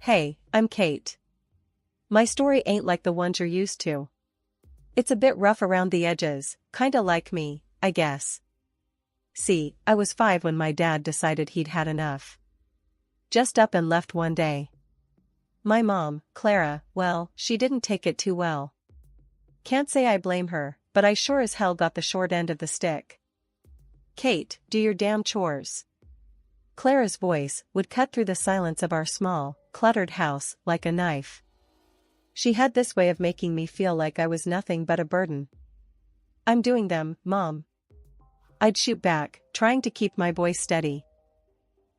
Hey, I'm Kate. My story ain't like the ones you're used to. It's a bit rough around the edges, kinda like me, I guess. See, I was 5 when my dad decided he'd had enough. Just up and left one day. My mom, Clara, well, she didn't take it too well. Can't say I blame her, but I sure as hell got the short end of the stick. Kate, do your damn chores. Clara's voice would cut through the silence of our small, cluttered house like a knife. She had this way of making me feel like I was nothing but a burden. I'm doing them, Mom. I'd shoot back, trying to keep my voice steady.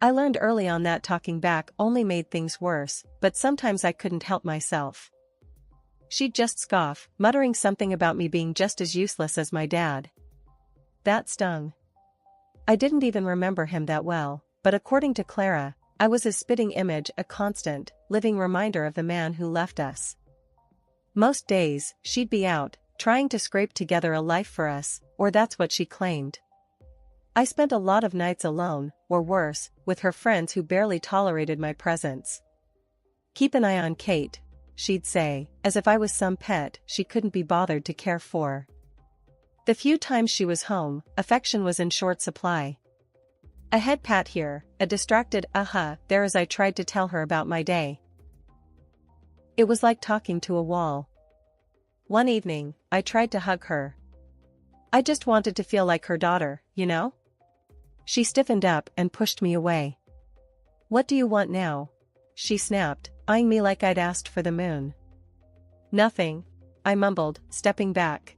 I learned early on that talking back only made things worse, but sometimes I couldn't help myself. She'd just scoff, muttering something about me being just as useless as my dad. That stung. I didn't even remember him that well, but according to Clara, I was his spitting image, a constant, living reminder of the man who left us. Most days, she'd be out, trying to scrape together a life for us, or that's what she claimed. I spent a lot of nights alone, or worse, with her friends who barely tolerated my presence. Keep an eye on Kate, she'd say, as if I was some pet she couldn't be bothered to care for. The few times she was home, affection was in short supply. A head pat here, a distracted there as I tried to tell her about my day. It was like talking to a wall. One evening, I tried to hug her. I just wanted to feel like her daughter, you know? She stiffened up and pushed me away. What do you want now? She snapped, eyeing me like I'd asked for the moon. Nothing, I mumbled, stepping back.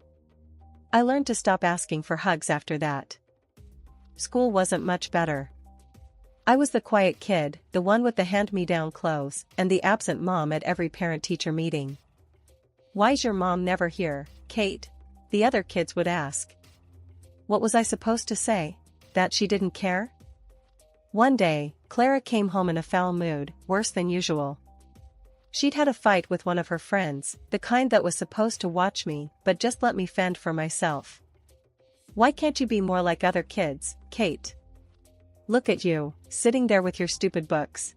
I learned to stop asking for hugs after that. School wasn't much better. I was the quiet kid, the one with the hand-me-down clothes, and the absent mom at every parent-teacher meeting. Why's your mom never here, Kate? The other kids would ask. What was I supposed to say? That she didn't care? One day, Clara came home in a foul mood, worse than usual. She'd had a fight with one of her friends, the kind that was supposed to watch me, but just let me fend for myself. Why can't you be more like other kids, Kate? Look at you, sitting there with your stupid books.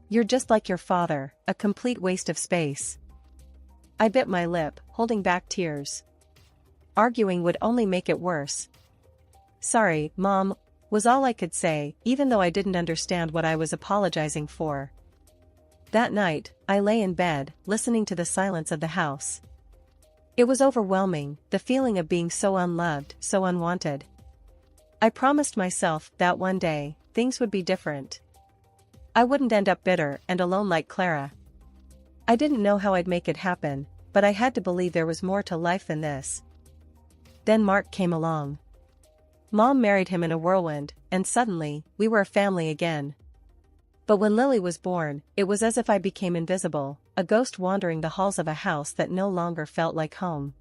You're just like your father, a complete waste of space. I bit my lip, holding back tears. Arguing would only make it worse. Sorry, Mom, was all I could say, even though I didn't understand what I was apologizing for. That night, I lay in bed, listening to the silence of the house. It was overwhelming, the feeling of being so unloved, so unwanted. I promised myself that one day, things would be different. I wouldn't end up bitter and alone like Clara. I didn't know how I'd make it happen, but I had to believe there was more to life than this. Then Mark came along. Mom married him in a whirlwind, and suddenly, we were a family again. But when Lily was born, it was as if I became invisible, a ghost wandering the halls of a house that no longer felt like home.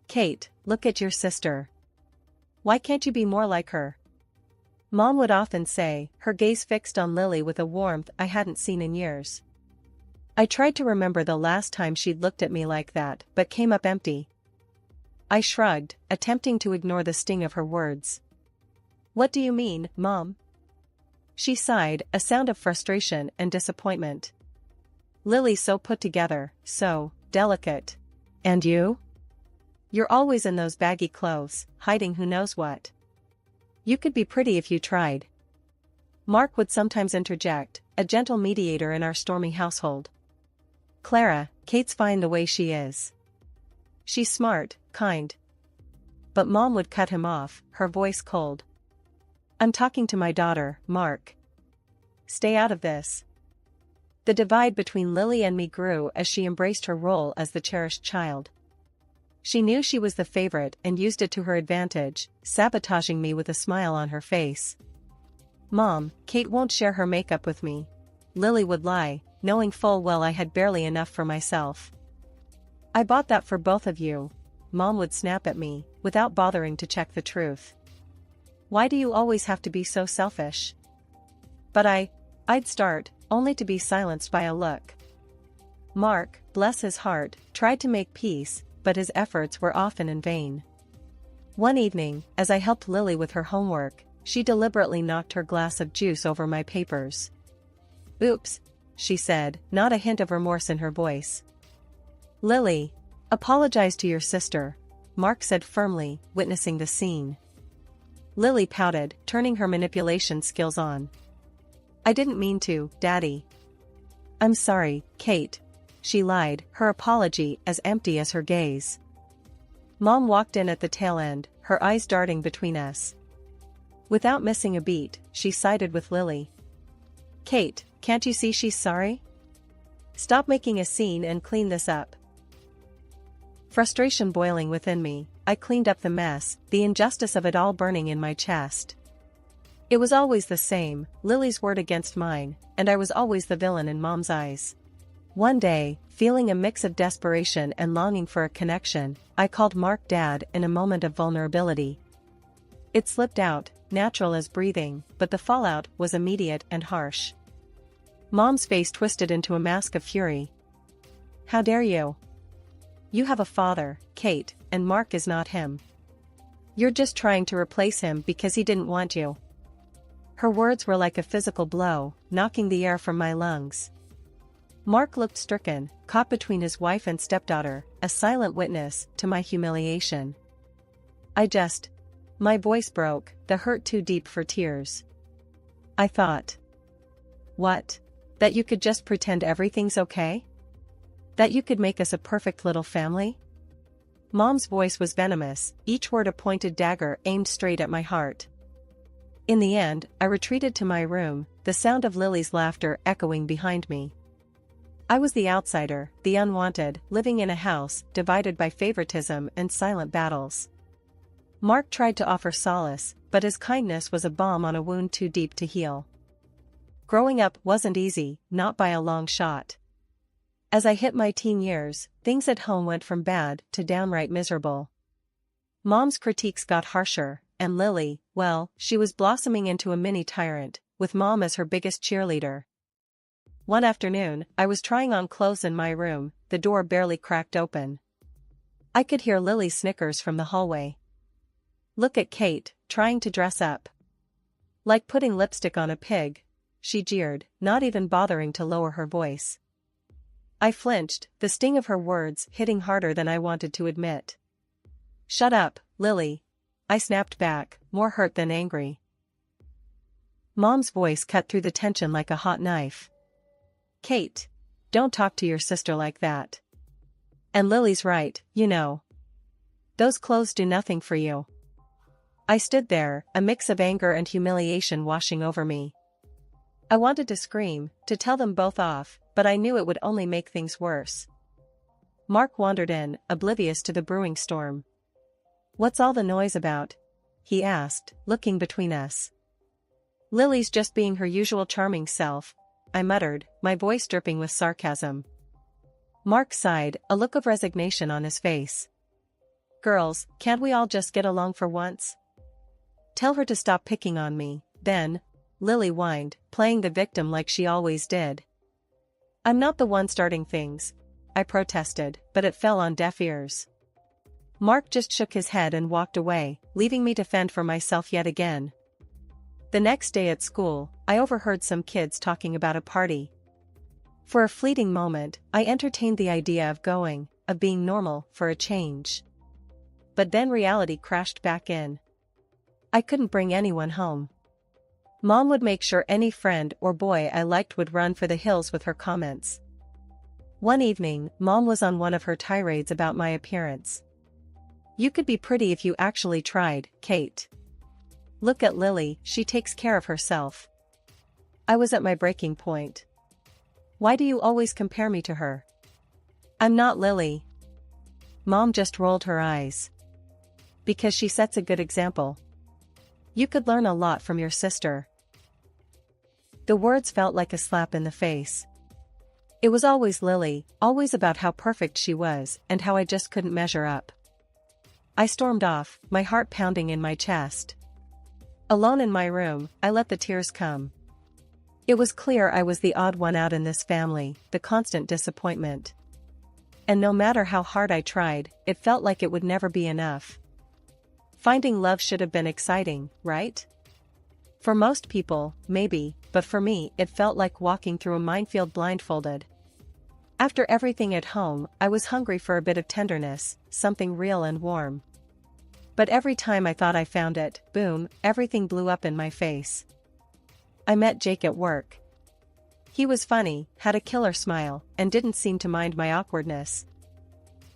Kate, look at your sister. Why can't you be more like her? Mom would often say, her gaze fixed on Lily with a warmth I hadn't seen in years. I tried to remember the last time she'd looked at me like that, but came up empty. I shrugged, attempting to ignore the sting of her words. What do you mean, Mom? She sighed, a sound of frustration and disappointment. Lily's so put together, so delicate. And you? You're always in those baggy clothes, hiding who knows what. You could be pretty if you tried. Mark would sometimes interject, a gentle mediator in our stormy household. Clara, Kate's fine the way she is. She's smart, kind. But Mom would cut him off, her voice cold. I'm talking to my daughter, Mark. Stay out of this. The divide between Lily and me grew as she embraced her role as the cherished child. She knew she was the favorite and used it to her advantage, sabotaging me with a smile on her face. Mom, Kate won't share her makeup with me. Lily would lie, knowing full well I had barely enough for myself. I bought that for both of you, Mom would snap at me, without bothering to check the truth. Why do you always have to be so selfish? But I'd start, only to be silenced by a look. Mark, bless his heart, tried to make peace, but his efforts were often in vain. One evening, as I helped Lily with her homework, she deliberately knocked her glass of juice over my papers. Oops, she said, not a hint of remorse in her voice. Lily, apologize to your sister, Mark said firmly, witnessing the scene. Lily pouted, turning her manipulation skills on. I didn't mean to, Daddy. I'm sorry, Kate. She lied, her apology as empty as her gaze. Mom walked in at the tail end, her eyes darting between us. Without missing a beat, she sided with Lily. Kate, can't you see she's sorry? Stop making a scene and clean this up. Frustration boiling within me, I cleaned up the mess, the injustice of it all burning in my chest. It was always the same, Lily's word against mine, and I was always the villain in Mom's eyes. One day, feeling a mix of desperation and longing for a connection, I called Mark Dad in a moment of vulnerability. It slipped out, natural as breathing, but the fallout was immediate and harsh. Mom's face twisted into a mask of fury. How dare you? You have a father, Kate, and Mark is not him. You're just trying to replace him because he didn't want you. Her words were like a physical blow, knocking the air from my lungs. Mark looked stricken, caught between his wife and stepdaughter, a silent witness to my humiliation. My voice broke, the hurt too deep for tears. I thought. What? That you could just pretend everything's okay? That you could make us a perfect little family? Mom's voice was venomous, each word a pointed dagger aimed straight at my heart. In the end, I retreated to my room, the sound of Lily's laughter echoing behind me. I was the outsider, the unwanted, living in a house divided by favoritism and silent battles. Mark tried to offer solace, but his kindness was a balm on a wound too deep to heal. Growing up wasn't easy, not by a long shot. As I hit my teen years, things at home went from bad to downright miserable. Mom's critiques got harsher, and Lily, well, she was blossoming into a mini tyrant, with Mom as her biggest cheerleader. One afternoon, I was trying on clothes in my room, the door barely cracked open. I could hear Lily's snickers from the hallway. Look at Kate, trying to dress up. Like putting lipstick on a pig, she jeered, not even bothering to lower her voice. I flinched, the sting of her words hitting harder than I wanted to admit. Shut up, Lily. I snapped back, more hurt than angry. Mom's voice cut through the tension like a hot knife. Kate, don't talk to your sister like that. And Lily's right, you know. Those clothes do nothing for you. I stood there, a mix of anger and humiliation washing over me. I wanted to scream, to tell them both off, but I knew it would only make things worse. Mark wandered in, oblivious to the brewing storm. What's all the noise about? He asked, looking between us. Lily's just being her usual charming self, I muttered, my voice dripping with sarcasm. Mark sighed, a look of resignation on his face. Girls, can't we all just get along for once? Tell her to stop picking on me, then, Lily whined, playing the victim like she always did. I'm not the one starting things, I protested, but it fell on deaf ears. Mark just shook his head and walked away, leaving me to fend for myself yet again. The next day at school, I overheard some kids talking about a party. For a fleeting moment, I entertained the idea of going, of being normal, for a change. But then reality crashed back in. I couldn't bring anyone home. Mom would make sure any friend or boy I liked would run for the hills with her comments. One evening, Mom was on one of her tirades about my appearance. You could be pretty if you actually tried, Kate. Look at Lily, she takes care of herself. I was at my breaking point. Why do you always compare me to her? I'm not Lily. Mom just rolled her eyes. Because she sets a good example. You could learn a lot from your sister. The words felt like a slap in the face. It was always Lily, always about how perfect she was and how I just couldn't measure up. I stormed off, my heart pounding in my chest. Alone in my room, I let the tears come. It was clear I was the odd one out in this family, the constant disappointment. And no matter how hard I tried, it felt like it would never be enough. Finding love should have been exciting, right? For most people, maybe, but for me it felt like walking through a minefield blindfolded. After everything at home, I was hungry for a bit of tenderness, something real and warm. But every time I thought I found it, boom, everything blew up in my face. I met Jake at work. He was funny, had a killer smile, and didn't seem to mind my awkwardness.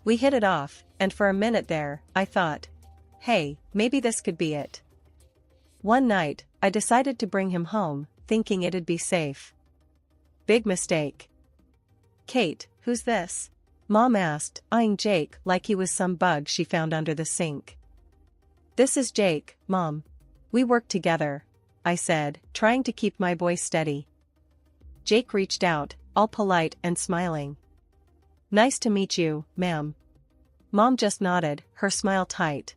We hit it off, and for a minute there, I thought, hey, maybe this could be it. One night, I decided to bring him home, thinking it'd be safe. Big mistake. Kate, who's this? Mom asked, eyeing Jake like he was some bug she found under the sink. This is Jake, Mom. We work together, I said, trying to keep my voice steady. Jake reached out, all polite and smiling. Nice to meet you, ma'am. Mom just nodded, her smile tight.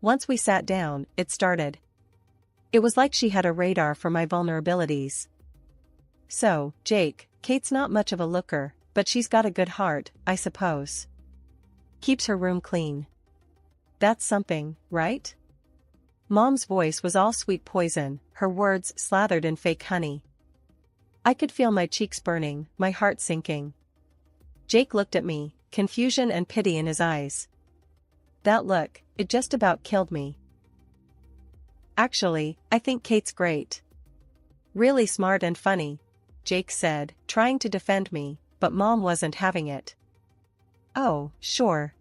Once we sat down, it started. It was like she had a radar for my vulnerabilities. So, Jake, Kate's not much of a looker, but she's got a good heart, I suppose. Keeps her room clean. That's something, right? Mom's voice was all sweet poison, her words slathered in fake honey. I could feel my cheeks burning, my heart sinking. Jake looked at me, confusion and pity in his eyes. That look, it just about killed me. Actually, I think Kate's great. Really smart and funny, Jake said, trying to defend me, but Mom wasn't having it. Oh, sure.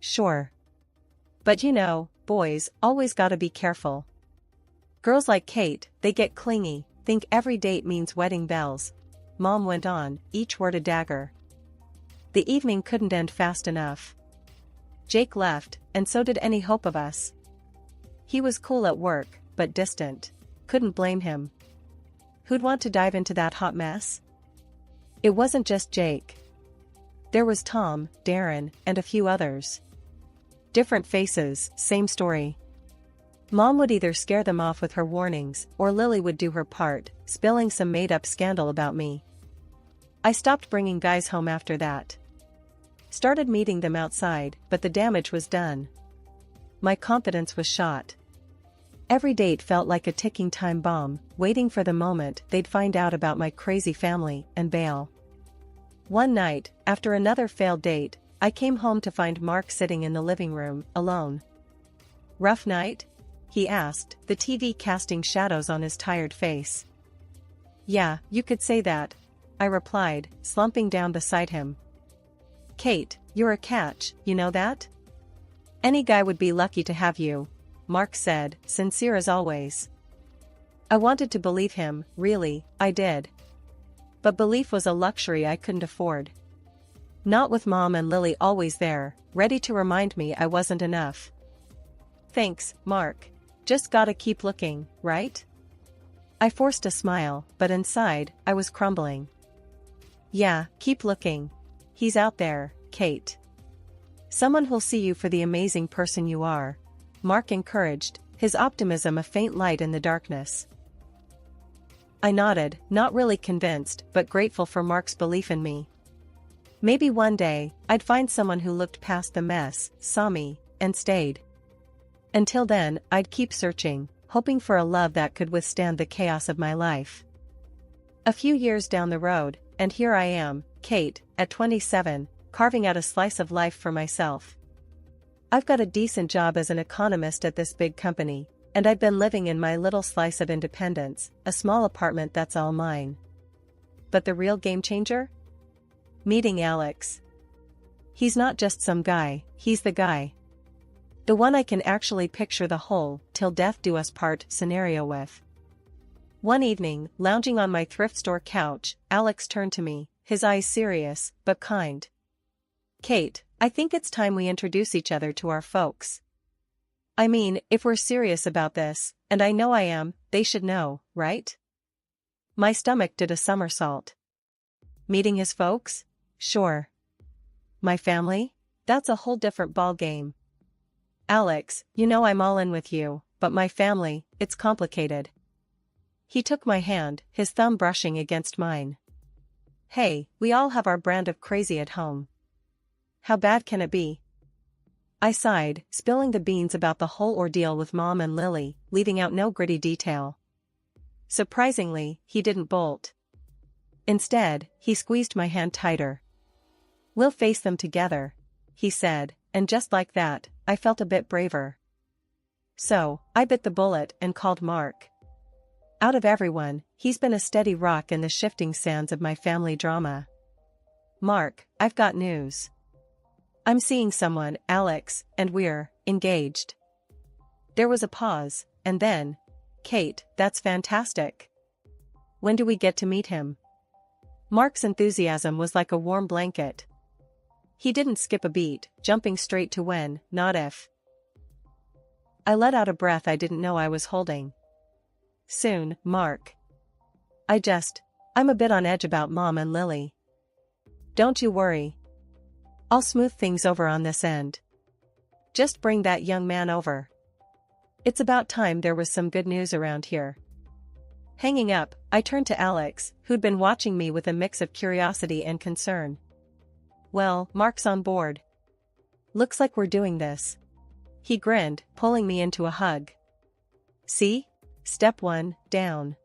But you know, boys always gotta be careful. Girls like Kate, they get clingy, think every date means wedding bells. Mom went on, each word a dagger. The evening couldn't end fast enough. Jake left, and so did any hope of us. He was cool at work, but distant. Couldn't blame him. Who'd want to dive into that hot mess? It wasn't just Jake. There was Tom, Darren, and a few others. Different faces, same story. Mom would either scare them off with her warnings, or Lily would do her part, spilling some made-up scandal about me. I stopped bringing guys home after that. Started meeting them outside, but the damage was done. My confidence was shot. Every date felt like a ticking time bomb, waiting for the moment they'd find out about my crazy family and bail. One night, after another failed date, I came home to find Mark sitting in the living room, alone. Rough night? He asked, the TV casting shadows on his tired face. Yeah, you could say that, I replied, slumping down beside him. Kate, you're a catch, you know that? Any guy would be lucky to have you, Mark said, sincere as always. I wanted to believe him, really, I did. But belief was a luxury I couldn't afford. Not with Mom and Lily always there, ready to remind me I wasn't enough. Thanks, Mark. Just gotta keep looking, right? I forced a smile, but inside, I was crumbling. Yeah, keep looking. He's out there, Kate. Someone who'll see you for the amazing person you are, Mark encouraged, his optimism a faint light in the darkness. I nodded, not really convinced, but grateful for Mark's belief in me. Maybe one day, I'd find someone who looked past the mess, saw me, and stayed. Until then, I'd keep searching, hoping for a love that could withstand the chaos of my life. A few years down the road, and here I am, Kate, at 27, carving out a slice of life for myself. I've got a decent job as an economist at this big company, and I've been living in my little slice of independence, a small apartment that's all mine. But the real game changer? Meeting Alex. He's not just some guy, he's the guy. The one I can actually picture the whole "till death do us part" scenario with. One evening, lounging on my thrift store couch, Alex turned to me, his eyes serious, but kind. Kate, I think it's time we introduce each other to our folks. I mean, if we're serious about this, and I know I am, they should know, right? My stomach did a somersault. Meeting his folks? Sure. My family? That's a whole different ball game. Alex, you know I'm all in with you, but my family, it's complicated. He took my hand, his thumb brushing against mine. Hey, we all have our brand of crazy at home. How bad can it be? I sighed, spilling the beans about the whole ordeal with Mom and Lily, leaving out no gritty detail. Surprisingly, he didn't bolt. Instead, he squeezed my hand tighter. "We'll face them together," he said, and just like that, I felt a bit braver. So, I bit the bullet and called Mark. Out of everyone, he's been a steady rock in the shifting sands of my family drama. "Mark, I've got news. I'm seeing someone, Alex, and we're engaged." There was a pause, and then, "Kate, that's fantastic. When do we get to meet him?" Mark's enthusiasm was like a warm blanket. He didn't skip a beat, jumping straight to when, not if. I let out a breath I didn't know I was holding. "Soon, Mark. I'm a bit on edge about Mom and Lily." "Don't you worry. I'll smooth things over on this end. Just bring that young man over. It's about time there was some good news around here." Hanging up, I turned to Alex, who'd been watching me with a mix of curiosity and concern. "Well, Mark's on board. Looks like we're doing this." He grinned, pulling me into a hug. "See? Step 1, down.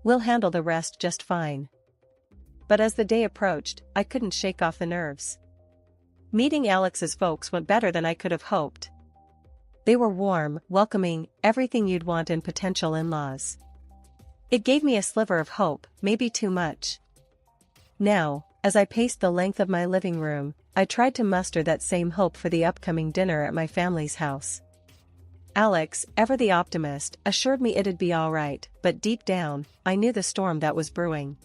We'll handle the rest just fine." But as the day approached, I couldn't shake off the nerves. Meeting Alex's folks went better than I could have hoped. They were warm, welcoming, everything you'd want in potential in-laws. It gave me a sliver of hope, maybe too much. Now, as I paced the length of my living room, I tried to muster that same hope for the upcoming dinner at my family's house. Alex, ever the optimist, assured me it'd be all right, but deep down, I knew the storm that was brewing.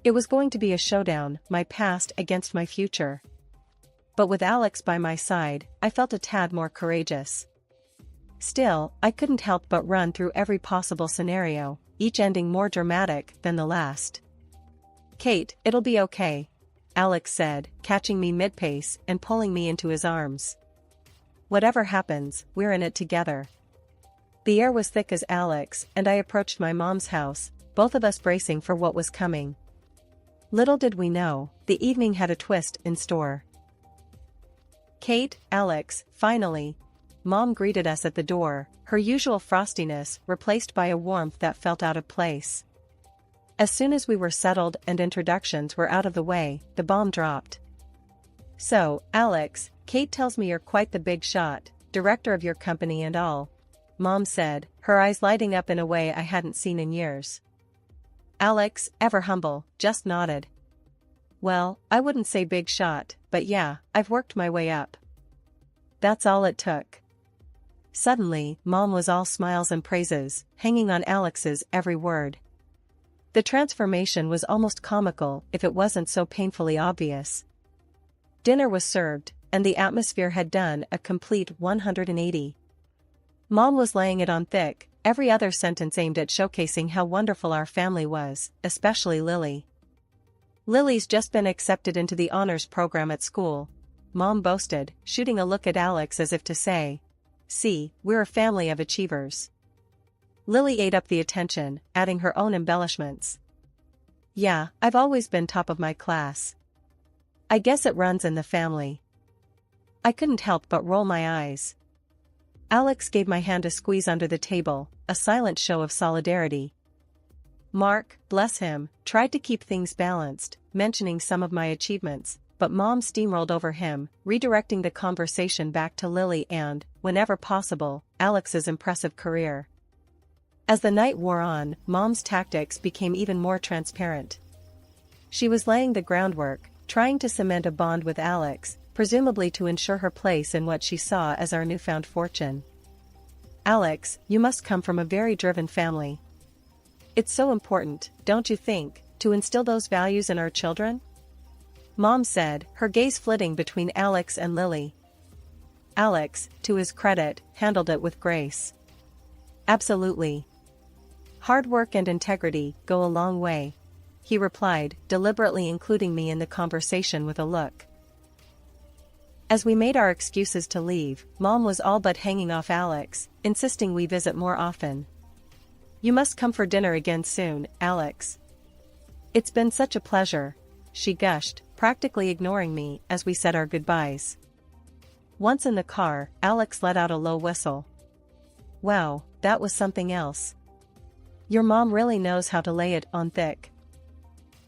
It was going to be a showdown, my past against my future. But with Alex by my side, I felt a tad more courageous. Still, I couldn't help but run through every possible scenario, each ending more dramatic than the last. "Kate, it'll be okay," Alex said, catching me mid-pace and pulling me into his arms. "Whatever happens, we're in it together." The air was thick as Alex and I approached my mom's house, both of us bracing for what was coming. Little did we know, the evening had a twist in store. "Kate, Alex, finally," Mom greeted us at the door, her usual frostiness replaced by a warmth that felt out of place. As soon as we were settled and introductions were out of the way, the bomb dropped. "So, Alex, Kate tells me you're quite the big shot, director of your company and all," Mom said, her eyes lighting up in a way I hadn't seen in years. Alex, ever humble, just nodded. "Well, I wouldn't say big shot, but yeah, I've worked my way up." That's all it took. Suddenly, Mom was all smiles and praises, hanging on Alex's every word. The transformation was almost comical if it wasn't so painfully obvious. Dinner was served, and the atmosphere had done a complete 180. Mom was laying it on thick, every other sentence aimed at showcasing how wonderful our family was, especially Lily. "Lily's just been accepted into the honors program at school," Mom boasted, shooting a look at Alex as if to say, "See, we're a family of achievers." Lily ate up the attention, adding her own embellishments. "Yeah, I've always been top of my class. I guess it runs in the family." I couldn't help but roll my eyes. Alex gave my hand a squeeze under the table, a silent show of solidarity. Mark, bless him, tried to keep things balanced, mentioning some of my achievements, but Mom steamrolled over him, redirecting the conversation back to Lily and, whenever possible, Alex's impressive career. As the night wore on, Mom's tactics became even more transparent. She was laying the groundwork, trying to cement a bond with Alex, presumably to ensure her place in what she saw as our newfound fortune. "Alex, you must come from a very driven family. It's so important, don't you think, to instill those values in our children?" Mom said, her gaze flitting between Alex and Lily. Alex, to his credit, handled it with grace. "Absolutely. Hard work and integrity go a long way," he replied, deliberately including me in the conversation with a look. As we made our excuses to leave, Mom was all but hanging off Alex, insisting we visit more often. "You must come for dinner again soon, Alex. It's been such a pleasure," she gushed, practically ignoring me as we said our goodbyes. Once in the car, Alex let out a low whistle. Wow, that was something else. Your mom really knows how to lay it on thick.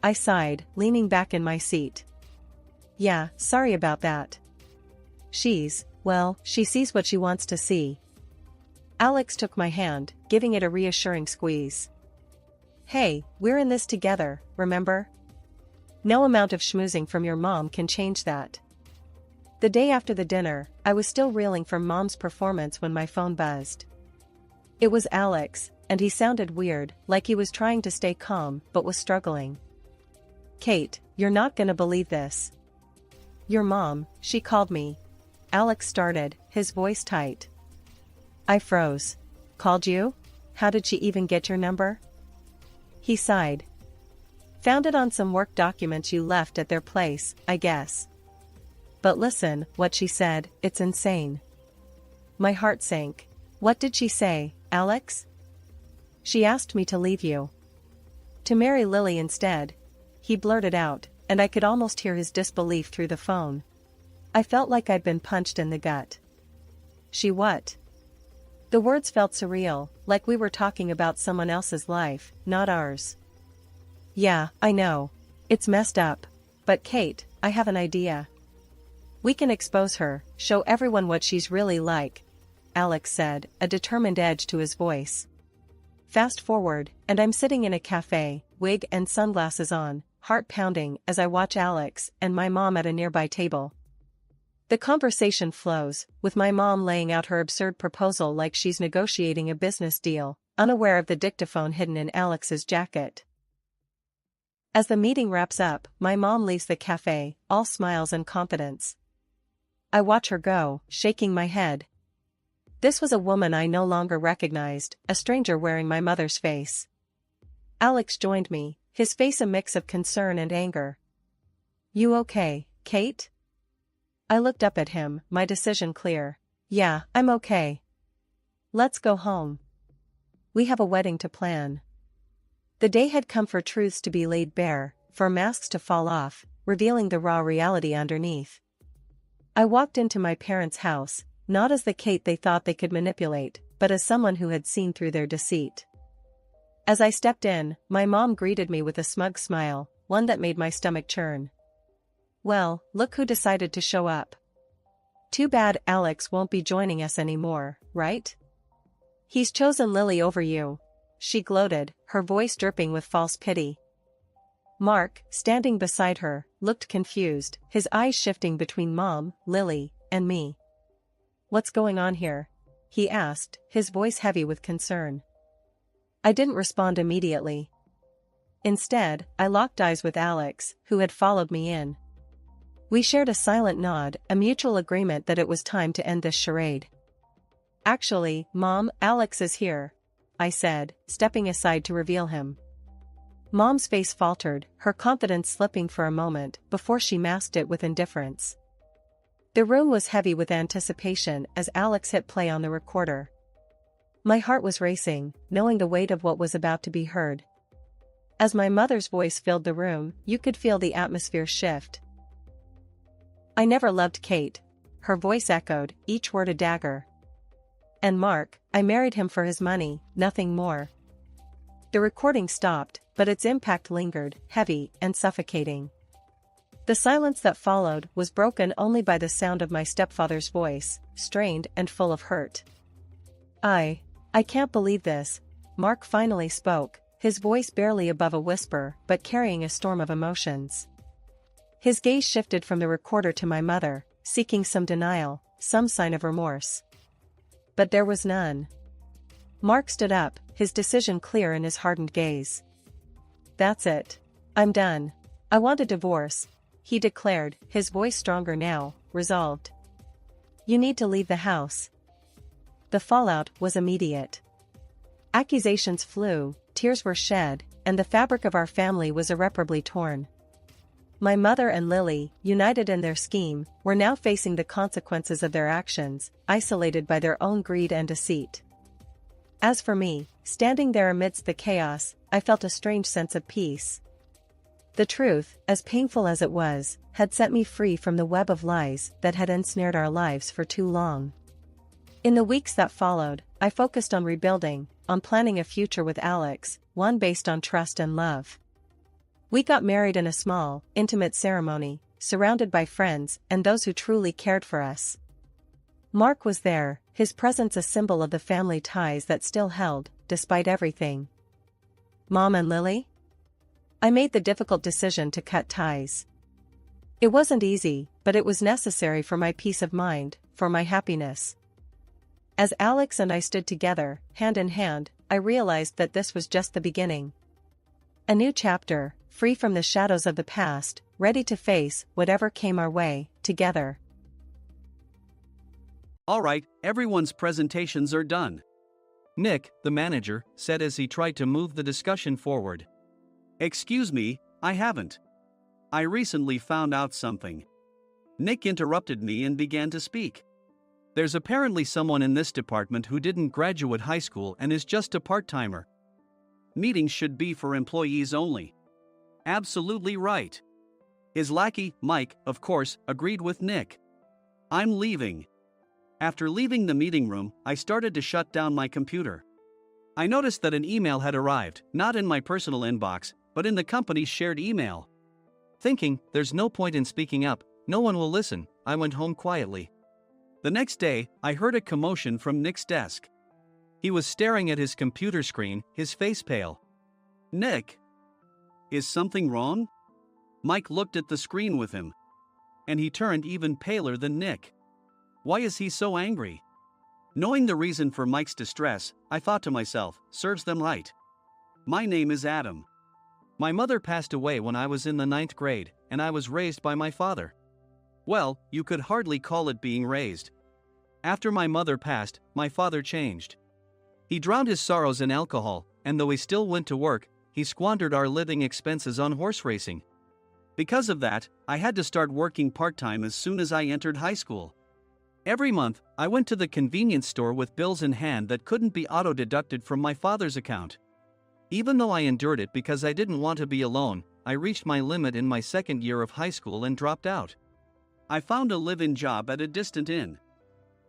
I sighed, leaning back in my seat. Yeah, sorry about that. She sees what she wants to see. Alex took my hand, giving it a reassuring squeeze. Hey, we're in this together, remember? No amount of schmoozing from your mom can change that. The day after the dinner, I was still reeling from Mom's performance when my phone buzzed. It was Alex, and he sounded weird, like he was trying to stay calm but was struggling. Kate, you're not gonna believe this. Your mom, she called me. Alex started, his voice tight. I froze. Called you? How did she even get your number? He sighed. Found it on some work documents you left at their place, I guess. But listen, what she said, it's insane. My heart sank. What did she say, Alex? She asked me to leave you. To marry Lily instead. He blurted out, and I could almost hear his disbelief through the phone. I felt like I'd been punched in the gut. She what? The words felt surreal, like we were talking about someone else's life, not ours. Yeah, I know. It's messed up. But Kate, I have an idea. We can expose her, show everyone what she's really like, Alex said, a determined edge to his voice. Fast forward, and I'm sitting in a cafe, wig and sunglasses on, heart pounding as I watch Alex and my mom at a nearby table. The conversation flows, with my mom laying out her absurd proposal like she's negotiating a business deal, unaware of the dictaphone hidden in Alex's jacket. As the meeting wraps up, my mom leaves the cafe, all smiles and confidence. I watch her go, shaking my head. This was a woman I no longer recognized, a stranger wearing my mother's face. Alex joined me, his face a mix of concern and anger. You okay, Kate? I looked up at him, my decision clear. Yeah, I'm okay. Let's go home. We have a wedding to plan. The day had come for truths to be laid bare, for masks to fall off, revealing the raw reality underneath. I walked into my parents' house, not as the Kate they thought they could manipulate, but as someone who had seen through their deceit. As I stepped in, my mom greeted me with a smug smile, one that made my stomach churn. Well, look who decided to show up. Too bad Alex won't be joining us anymore, right? He's chosen Lily over you. She gloated, her voice dripping with false pity. Mark, standing beside her, looked confused, his eyes shifting between Mom, Lily, and me. What's going on here? He asked, his voice heavy with concern. I didn't respond immediately. Instead, I locked eyes with Alex, who had followed me in. We shared a silent nod, a mutual agreement that it was time to end this charade. Actually, Mom, Alex is here, I said, stepping aside to reveal him. Mom's face faltered, her confidence slipping for a moment before she masked it with indifference. The room was heavy with anticipation as Alex hit play on the recorder. My heart was racing, knowing the weight of what was about to be heard. As my mother's voice filled the room, you could feel the atmosphere shift. I never loved Kate. Her voice echoed, each word a dagger. And Mark, I married him for his money, nothing more. The recording stopped, but its impact lingered, heavy and suffocating. The silence that followed was broken only by the sound of my stepfather's voice, strained and full of hurt. I can't believe this, Mark finally spoke, his voice barely above a whisper but carrying a storm of emotions. His gaze shifted from the recorder to my mother, seeking some denial, some sign of remorse. But there was none. Mark stood up, his decision clear in his hardened gaze. That's it. I'm done. I want a divorce, he declared, his voice stronger now, resolved. You need to leave the house. The fallout was immediate. Accusations flew, tears were shed, and the fabric of our family was irreparably torn. My mother and Lily, united in their scheme, were now facing the consequences of their actions, isolated by their own greed and deceit. As for me, standing there amidst the chaos, I felt a strange sense of peace. The truth, as painful as it was, had set me free from the web of lies that had ensnared our lives for too long. In the weeks that followed, I focused on rebuilding, on planning a future with Alex, one based on trust and love. We got married in a small, intimate ceremony, surrounded by friends and those who truly cared for us. Mark was there, his presence a symbol of the family ties that still held, despite everything. Mom and Lily? I made the difficult decision to cut ties. It wasn't easy, but it was necessary for my peace of mind, for my happiness. As Alex and I stood together, hand in hand, I realized that this was just the beginning. A new chapter, free from the shadows of the past, ready to face whatever came our way, together. All right, everyone's presentations are done. Nick, the manager, said as he tried to move the discussion forward. Excuse me, I haven't. I recently found out something. Nick interrupted me and began to speak. There's apparently someone in this department who didn't graduate high school and is just a part-timer. Meetings should be for employees only. Absolutely right. His lackey, Mike, of course, agreed with Nick. I'm leaving. After leaving the meeting room, I started to shut down my computer. I noticed that an email had arrived, not in my personal inbox, but in the company's shared email. Thinking, there's no point in speaking up, no one will listen, I went home quietly. The next day, I heard a commotion from Nick's desk. He was staring at his computer screen, his face pale. Nick! Is something wrong? Mike looked at the screen with him. And he turned even paler than Nick. Why is he so angry? Knowing the reason for Mike's distress, I thought to myself, serves them right. My name is Adam. My mother passed away when I was in the 9th grade, and I was raised by my father. Well, you could hardly call it being raised. After my mother passed, my father changed. He drowned his sorrows in alcohol, and though he still went to work, he squandered our living expenses on horse racing. Because of that, I had to start working part-time as soon as I entered high school. Every month, I went to the convenience store with bills in hand that couldn't be auto-deducted from my father's account. Even though I endured it because I didn't want to be alone, I reached my limit in my second year of high school and dropped out. I found a live-in job at a distant inn.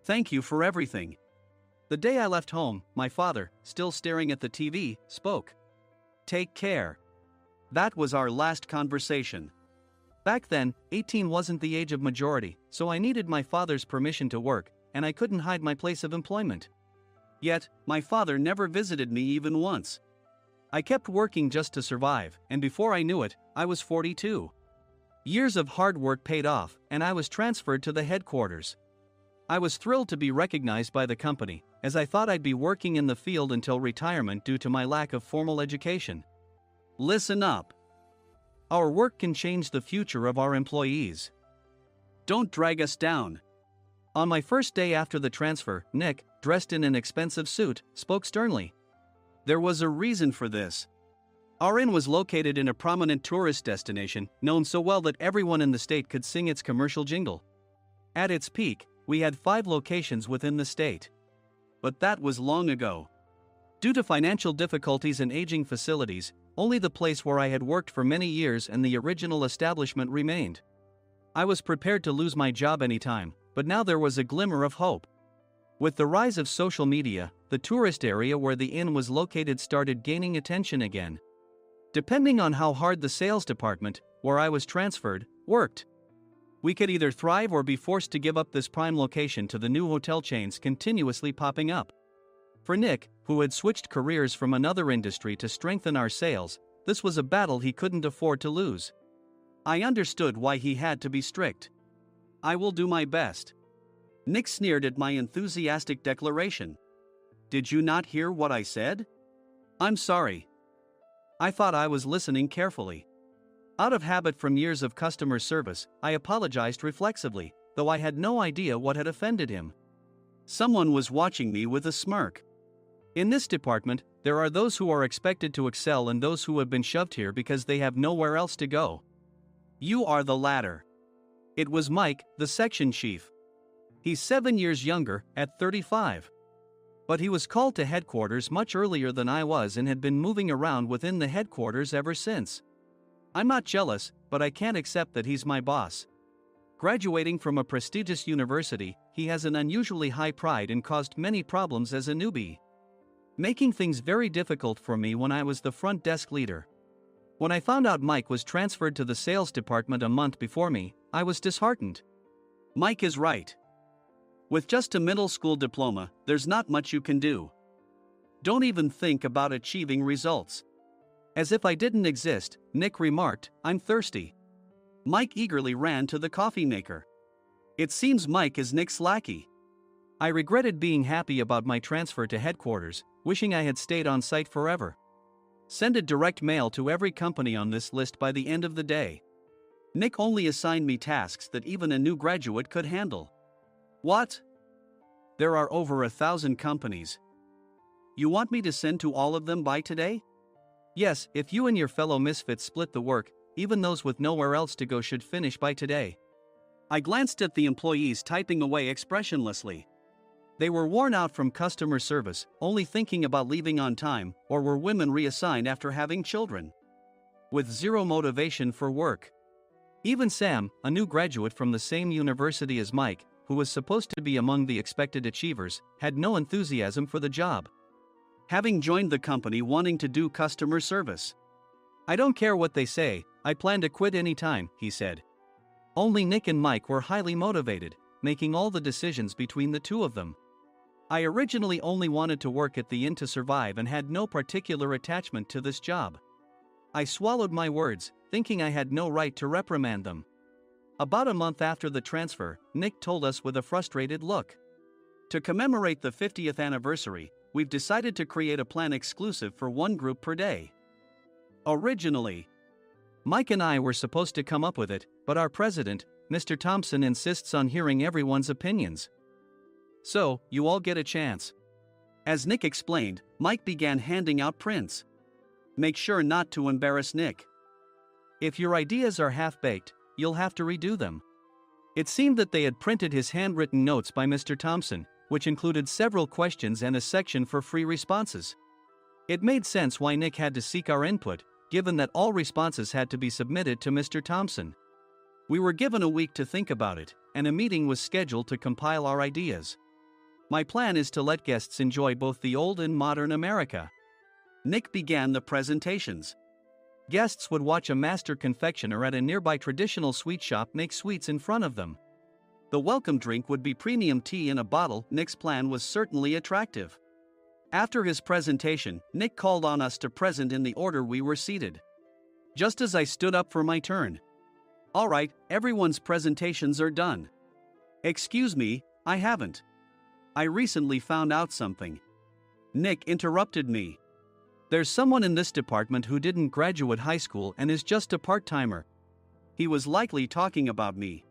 Thank you for everything. The day I left home, my father, still staring at the TV, spoke. Take care. That was our last conversation. Back then, 18 wasn't the age of majority, so I needed my father's permission to work, and I couldn't hide my place of employment. Yet, my father never visited me even once. I kept working just to survive, and before I knew it, I was 42. Years of hard work paid off, and I was transferred to the headquarters. I was thrilled to be recognized by the company, as I thought I'd be working in the field until retirement due to my lack of formal education. Listen up. Our work can change the future of our employees. Don't drag us down. On my first day after the transfer, Nick, dressed in an expensive suit, spoke sternly. There was a reason for this. Our inn was located in a prominent tourist destination, known so well that everyone in the state could sing its commercial jingle. At its peak, we had 5 locations within the state. But that was long ago. Due to financial difficulties and aging facilities, only the place where I had worked for many years and the original establishment remained. I was prepared to lose my job anytime, but now there was a glimmer of hope. With the rise of social media, the tourist area where the inn was located started gaining attention again. Depending on how hard the sales department, where I was transferred, worked. We could either thrive or be forced to give up this prime location to the new hotel chains continuously popping up. For Nick, who had switched careers from another industry to strengthen our sales, this was a battle he couldn't afford to lose. I understood why he had to be strict. I will do my best. Nick sneered at my enthusiastic declaration. Did you not hear what I said? I'm sorry. I thought I was listening carefully. Out of habit from years of customer service, I apologized reflexively, though I had no idea what had offended him. Someone was watching me with a smirk. In this department, there are those who are expected to excel and those who have been shoved here because they have nowhere else to go. You are the latter. It was Mike, the section chief. He's 7 years younger, at 35. But he was called to headquarters much earlier than I was and had been moving around within the headquarters ever since. I'm not jealous, but I can't accept that he's my boss. Graduating from a prestigious university, he has an unusually high pride and caused many problems as a newbie. making things very difficult for me when I was the front desk leader. When I found out Mike was transferred to the sales department a month before me, I was disheartened. Mike is right. With just a middle school diploma, there's not much you can do. Don't even think about achieving results. As if I didn't exist, Nick remarked, "I'm thirsty." Mike eagerly ran to the coffee maker. It seems Mike is Nick's lackey. I regretted being happy about my transfer to headquarters, wishing I had stayed on site forever. Send a direct mail to every company on this list by the end of the day. Nick only assigned me tasks that even a new graduate could handle. What? There are over 1,000 companies. You want me to send to all of them by today? Yes, if you and your fellow misfits split the work, even those with nowhere else to go should finish by today. I glanced at the employees typing away expressionlessly. They were worn out from customer service, only thinking about leaving on time, or were women reassigned after having children. With zero motivation for work. Even Sam, a new graduate from the same university as Mike, who was supposed to be among the expected achievers, had no enthusiasm for the job. Having joined the company wanting to do customer service. "I don't care what they say, I plan to quit any time," he said. Only Nick and Mike were highly motivated, making all the decisions between the two of them. I originally only wanted to work at the inn to survive and had no particular attachment to this job. I swallowed my words, thinking I had no right to reprimand them. About a month after the transfer, Nick told us with a frustrated look. "To commemorate the 50th anniversary, we've decided to create a plan exclusive for one group per day. Originally, Mike and I were supposed to come up with it, but our president, Mr. Thompson, insists on hearing everyone's opinions. So, you all get a chance." As Nick explained, Mike began handing out prints. "Make sure not to embarrass Nick. If your ideas are half-baked, you'll have to redo them." It seemed that they had printed his handwritten notes by Mr. Thompson, which included several questions and a section for free responses. It made sense why Nick had to seek our input, given that all responses had to be submitted to Mr. Thompson. We were given a week to think about it, and a meeting was scheduled to compile our ideas. My plan is to let guests enjoy both the old and modern America. Nick began the presentations. Guests would watch a master confectioner at a nearby traditional sweet shop make sweets in front of them. The welcome drink would be premium tea in a bottle. Nick's plan was certainly attractive. After his presentation, Nick called on us to present in the order we were seated. Just as I stood up for my turn. "All right, everyone's presentations are done." "Excuse me, I haven't. I recently found out something." Nick interrupted me. "There's someone in this department who didn't graduate high school and is just a part-timer." He was likely talking about me.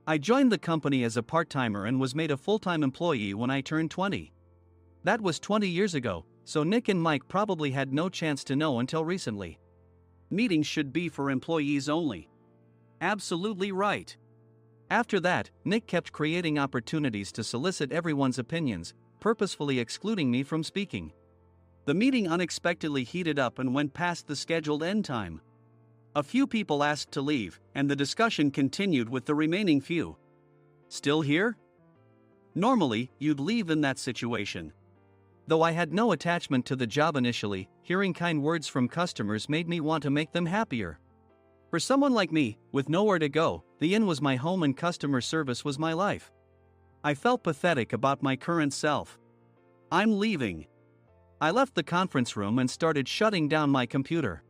I joined the company as a part-timer and was made a full-time employee when I turned 20. That was 20 years ago, so Nick and Mike probably had no chance to know until recently. Meetings should be for employees only. Absolutely right. After that, Nick kept creating opportunities to solicit everyone's opinions, purposefully excluding me from speaking. The meeting unexpectedly heated up and went past the scheduled end time. A few people asked to leave, and the discussion continued with the remaining few. "Still here?" Normally, you'd leave in that situation. Though I had no attachment to the job initially, hearing kind words from customers made me want to make them happier. For someone like me, with nowhere to go, the inn was my home and customer service was my life. I felt pathetic about my current self. "I'm leaving." I left the conference room and started shutting down my computer.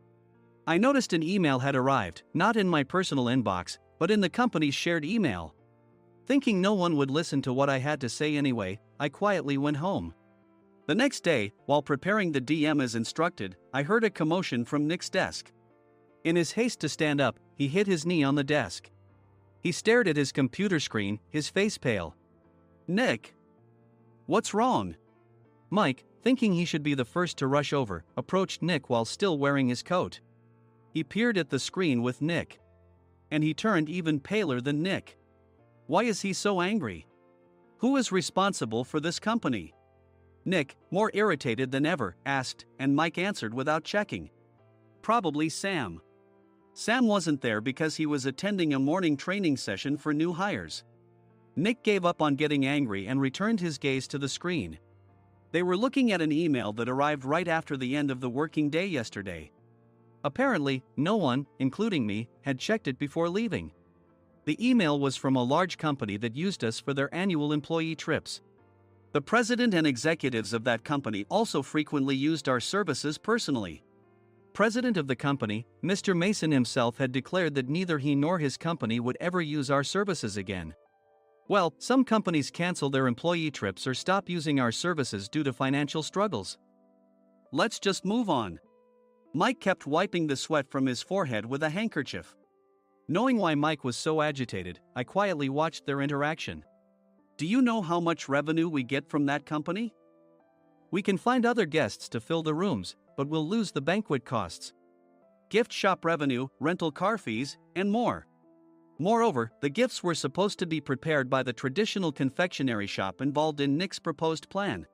I noticed an email had arrived, not in my personal inbox, but in the company's shared email. Thinking no one would listen to what I had to say anyway, I quietly went home. The next day, while preparing the DM as instructed, I heard a commotion from Nick's desk. In his haste to stand up, he hit his knee on the desk. He stared at his computer screen, his face pale. "Nick? What's wrong?" Mike, thinking he should be the first to rush over, approached Nick while still wearing his coat. He peered at the screen with Nick. And he turned even paler than Nick. Why is he so angry? Who is responsible for this company? Nick, more irritated than ever, asked, and Mike answered without checking. Probably Sam. Sam wasn't there because he was attending a morning training session for new hires. Nick gave up on getting angry and returned his gaze to the screen. They were looking at an email that arrived right after the end of the working day yesterday. Apparently, no one, including me, had checked it before leaving. The email was from a large company that used us for their annual employee trips. The president and executives of that company also frequently used our services personally. President of the company, Mr. Mason himself, had declared that neither he nor his company would ever use our services again. Well, some companies cancel their employee trips or stop using our services due to financial struggles. Let's just move on. Mike kept wiping the sweat from his forehead with a handkerchief. Knowing why Mike was so agitated, I quietly watched their interaction. Do you know how much revenue we get from that company? We can find other guests to fill the rooms, but we'll lose the banquet costs, gift shop revenue, rental car fees, and more. Moreover, the gifts were supposed to be prepared by the traditional confectionery shop involved in Nick's proposed plan.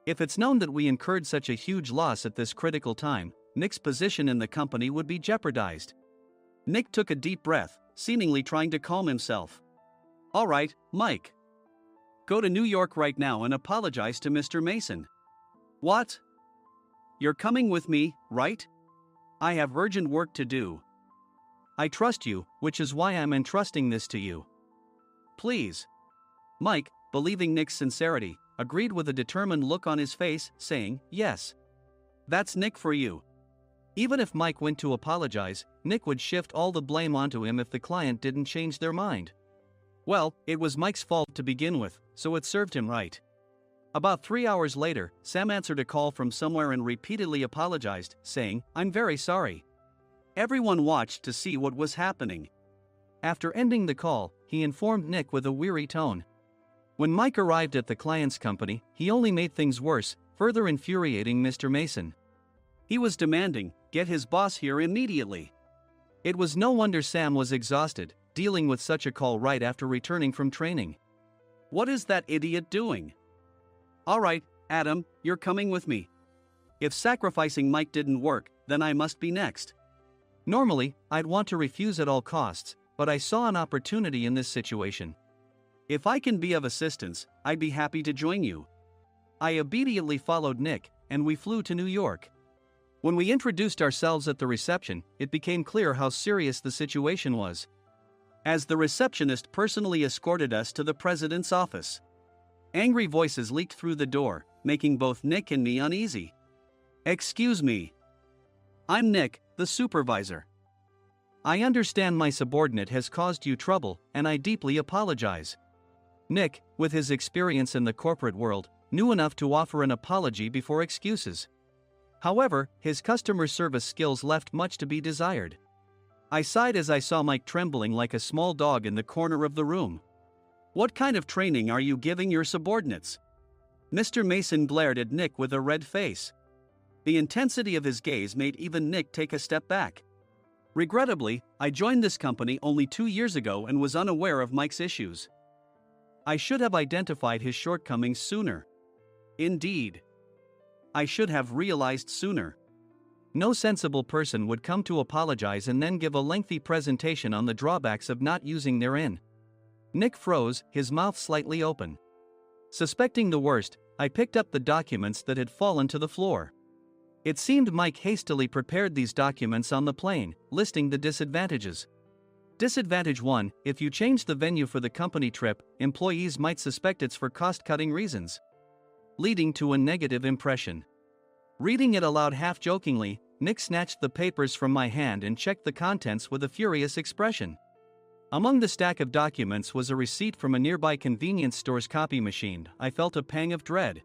If it's known that we incurred such a huge loss at this critical time, Nick's position in the company would be jeopardized. Nick took a deep breath, seemingly trying to calm himself. All right, Mike. Go to New York right now and apologize to Mr. Mason. What? You're coming with me, right? I have urgent work to do. I trust you, which is why I'm entrusting this to you. Please. Mike, believing Nick's sincerity, agreed with a determined look on his face, saying, yes. That's Nick for you. Even if Mike went to apologize, Nick would shift all the blame onto him if the client didn't change their mind. Well, it was Mike's fault to begin with, so it served him right. About 3 hours later, Sam answered a call from somewhere and repeatedly apologized, saying, I'm very sorry. Everyone watched to see what was happening. After ending the call, he informed Nick with a weary tone. When Mike arrived at the client's company, he only made things worse, further infuriating Mr. Mason. He was demanding, get his boss here immediately. It was no wonder Sam was exhausted, dealing with such a call right after returning from training. What is that idiot doing? All right, Adam, you're coming with me. If sacrificing Mike didn't work, then I must be next. Normally, I'd want to refuse at all costs, but I saw an opportunity in this situation. If I can be of assistance, I'd be happy to join you. I immediately followed Nick, and we flew to New York. When we introduced ourselves at the reception, it became clear how serious the situation was, as the receptionist personally escorted us to the president's office. Angry voices leaked through the door, making both Nick and me uneasy. Excuse me. I'm Nick, the supervisor. I understand my subordinate has caused you trouble, and I deeply apologize. Nick, with his experience in the corporate world, knew enough to offer an apology before excuses. However, his customer service skills left much to be desired. I sighed as I saw Mike trembling like a small dog in the corner of the room. What kind of training are you giving your subordinates? Mr. Mason glared at Nick with a red face. The intensity of his gaze made even Nick take a step back. Regrettably, I joined this company only 2 years ago and was unaware of Mike's issues. I should have identified his shortcomings sooner. Indeed. I should have realized sooner. No sensible person would come to apologize and then give a lengthy presentation on the drawbacks of not using their in. Nick froze, his mouth slightly open. Suspecting the worst, I picked up the documents that had fallen to the floor. It seemed Mike hastily prepared these documents on the plane, listing the disadvantages. Disadvantage 1: if you change the venue for the company trip, employees might suspect it's for cost-cutting reasons, leading to a negative impression. Reading it aloud half-jokingly, Nick snatched the papers from my hand and checked the contents with a furious expression. Among the stack of documents was a receipt from a nearby convenience store's copy machine. I felt a pang of dread,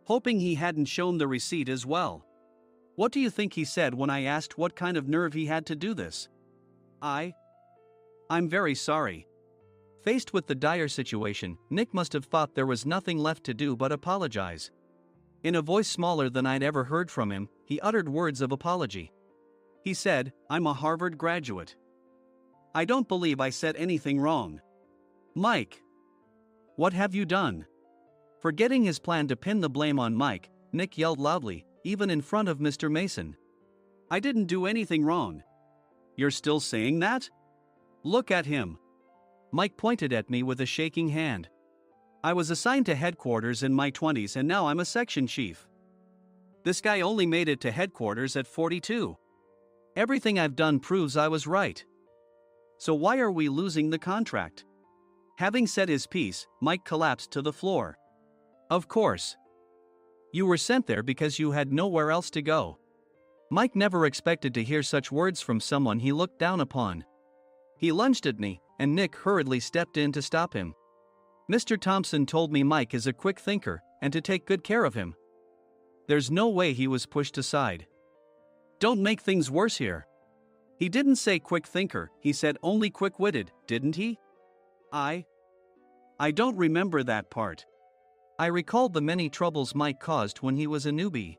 hoping he hadn't shown the receipt as well. What do you think he said when I asked what kind of nerve he had to do this? I'm very sorry. Faced with the dire situation, Nick must have thought there was nothing left to do but apologize. In a voice smaller than I'd ever heard from him, he uttered words of apology. He said, I'm a Harvard graduate. I don't believe I said anything wrong. Mike! What have you done? Forgetting his plan to pin the blame on Mike, Nick yelled loudly, even in front of Mr. Mason. I didn't do anything wrong. You're still saying that? Look at him. Mike pointed at me with a shaking hand. I was assigned to headquarters in my 20s and now I'm a section chief. This guy only made it to headquarters at 42. Everything I've done proves I was right. So why are we losing the contract? Having said his piece, Mike collapsed to the floor. Of course. You were sent there because you had nowhere else to go. Mike never expected to hear such words from someone he looked down upon. He lunged at me, and Nick hurriedly stepped in to stop him. Mr. Thompson told me Mike is a quick thinker, and to take good care of him. There's no way he was pushed aside. Don't make things worse here. He didn't say quick thinker, he said only quick-witted, didn't he? I don't remember that part. I recalled the many troubles Mike caused when he was a newbie.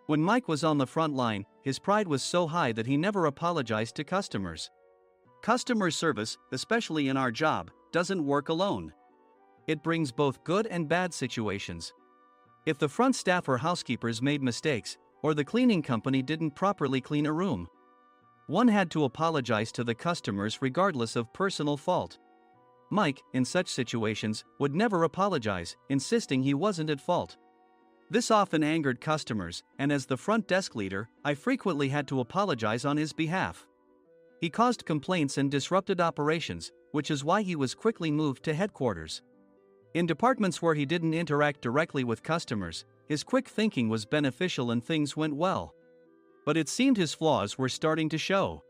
When Mike was on the front line, his pride was so high that he never apologized to customers. Customer service, especially in our job, doesn't work alone. It brings both good and bad situations. If the front staff or housekeepers made mistakes, or the cleaning company didn't properly clean a room, one had to apologize to the customers regardless of personal fault. Mike, in such situations, would never apologize, insisting he wasn't at fault. This often angered customers, and as the front desk leader, I frequently had to apologize on his behalf. He caused complaints and disrupted operations, which is why he was quickly moved to headquarters. In departments where he didn't interact directly with customers, his quick thinking was beneficial and things went well. But it seemed his flaws were starting to show.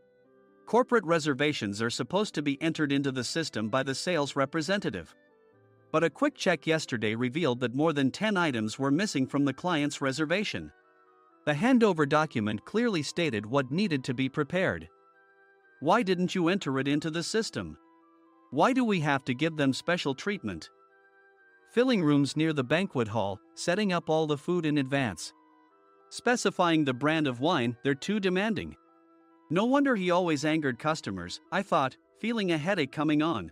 Corporate reservations are supposed to be entered into the system by the sales representative. But a quick check yesterday revealed that more than 10 items were missing from the client's reservation. The handover document clearly stated what needed to be prepared. Why didn't you enter it into the system? Why do we have to give them special treatment? Filling rooms near the banquet hall, setting up all the food in advance. Specifying the brand of wine, they're too demanding. No wonder he always angered customers, I thought, feeling a headache coming on.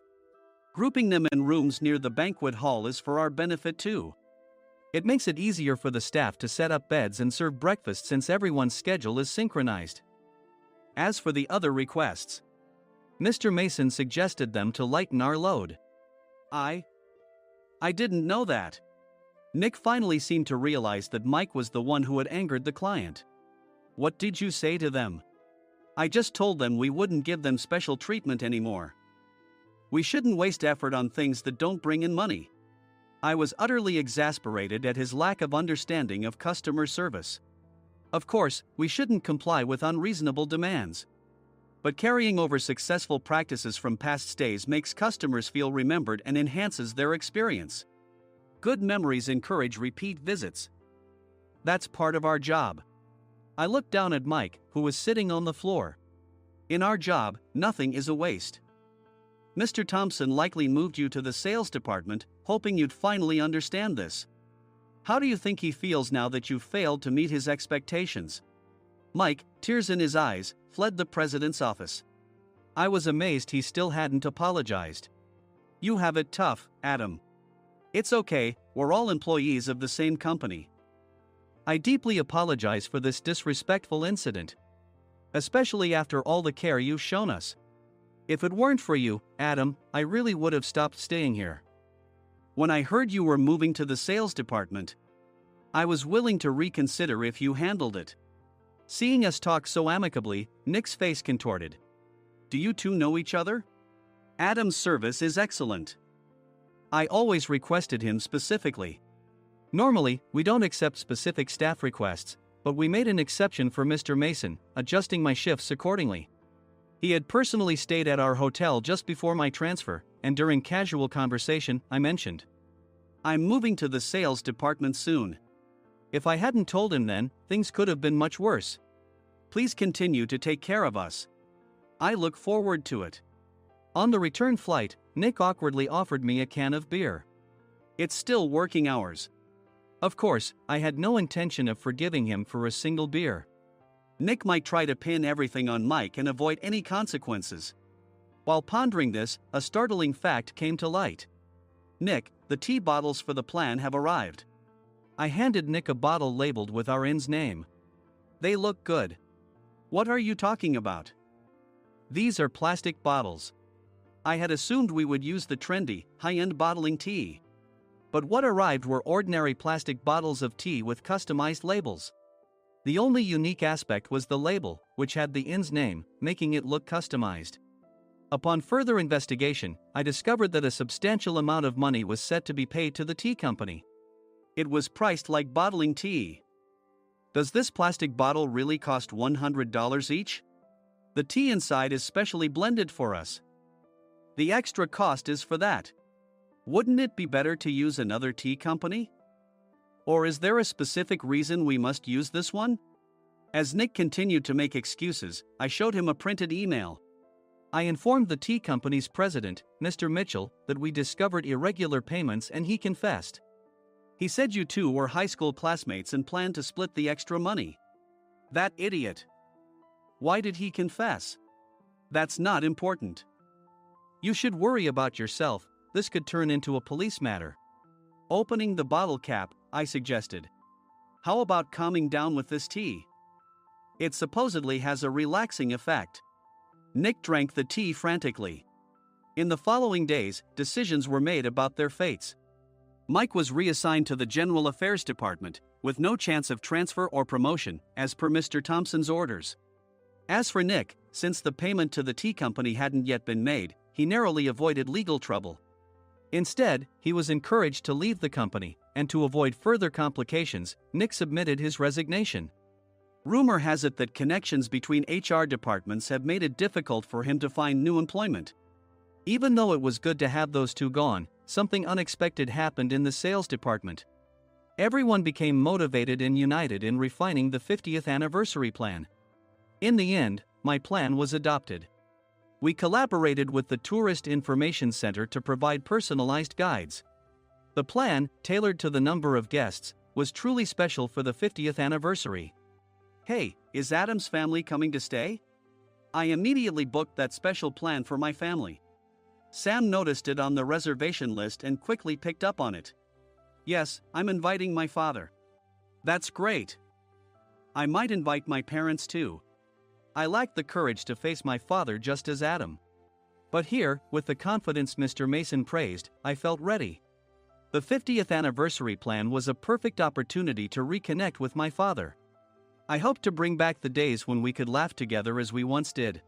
Grouping them in rooms near the banquet hall is for our benefit too. It makes it easier for the staff to set up beds and serve breakfast since everyone's schedule is synchronized. As for the other requests, Mr. Mason suggested them to lighten our load. I didn't know that. Nick finally seemed to realize that Mike was the one who had angered the client. What did you say to them? I just told them we wouldn't give them special treatment anymore. We shouldn't waste effort on things that don't bring in money. I was utterly exasperated at his lack of understanding of customer service. Of course, we shouldn't comply with unreasonable demands. But carrying over successful practices from past stays makes customers feel remembered and enhances their experience. Good memories encourage repeat visits. That's part of our job. I looked down at Mike, who was sitting on the floor. In our job, nothing is a waste. Mr. Thompson likely moved you to the sales department, hoping you'd finally understand this. How do you think he feels now that you've failed to meet his expectations? Mike, tears in his eyes, fled the president's office. I was amazed he still hadn't apologized. You have it tough, Adam. It's okay, we're all employees of the same company. I deeply apologize for this disrespectful incident. Especially after all the care you've shown us. If it weren't for you, Adam, I really would have stopped staying here. When I heard you were moving to the sales department, I was willing to reconsider if you handled it. Seeing us talk so amicably, Nick's face contorted. Do you two know each other? Adam's service is excellent. I always requested him specifically. Normally, we don't accept specific staff requests, but we made an exception for Mr. Mason, adjusting my shifts accordingly. He had personally stayed at our hotel just before my transfer, and during casual conversation, I mentioned, I'm moving to the sales department soon. If I hadn't told him then, things could have been much worse. Please continue to take care of us. I look forward to it. On the return flight, Nick awkwardly offered me a can of beer. It's still working hours. Of course, I had no intention of forgiving him for a single beer. Nick might try to pin everything on Mike and avoid any consequences. While pondering this, a startling fact came to light. Nick, the tea bottles for the plan have arrived. I handed Nick a bottle labeled with our inn's name. They look good. What are you talking about? These are plastic bottles. I had assumed we would use the trendy, high-end bottling tea. But what arrived were ordinary plastic bottles of tea with customized labels. The only unique aspect was the label, which had the inn's name, making it look customized. Upon further investigation, I discovered that a substantial amount of money was set to be paid to the tea company. It was priced like bottling tea. Does this plastic bottle really cost $100 each? The tea inside is specially blended for us. The extra cost is for that. Wouldn't it be better to use another tea company? Or is there a specific reason we must use this one? As Nick continued to make excuses, I showed him a printed email. I informed the tea company's president, Mr. Mitchell, that we discovered irregular payments and he confessed. He said you two were high school classmates and planned to split the extra money. That idiot. Why did he confess? That's not important. You should worry about yourself, this could turn into a police matter. Opening the bottle cap, I suggested. How about calming down with this tea? It supposedly has a relaxing effect. Nick drank the tea frantically. In the following days, decisions were made about their fates. Mike was reassigned to the General Affairs Department, with no chance of transfer or promotion, as per Mr. Thompson's orders. As for Nick, since the payment to the tea company hadn't yet been made, he narrowly avoided legal trouble. Instead, he was encouraged to leave the company, and to avoid further complications, Nick submitted his resignation. Rumor has it that connections between HR departments have made it difficult for him to find new employment. Even though it was good to have those two gone, something unexpected happened in the sales department. Everyone became motivated and united in refining the 50th anniversary plan. In the end, my plan was adopted. We collaborated with the Tourist Information Center to provide personalized guides. The plan, tailored to the number of guests, was truly special for the 50th anniversary. Hey, is Adam's family coming to stay? I immediately booked that special plan for my family. Sam noticed it on the reservation list and quickly picked up on it. Yes, I'm inviting my father. That's great. I might invite my parents too. I lacked the courage to face my father just as Adam. But here, with the confidence Mr. Mason praised, I felt ready. The 50th anniversary plan was a perfect opportunity to reconnect with my father. I hoped to bring back the days when we could laugh together as we once did.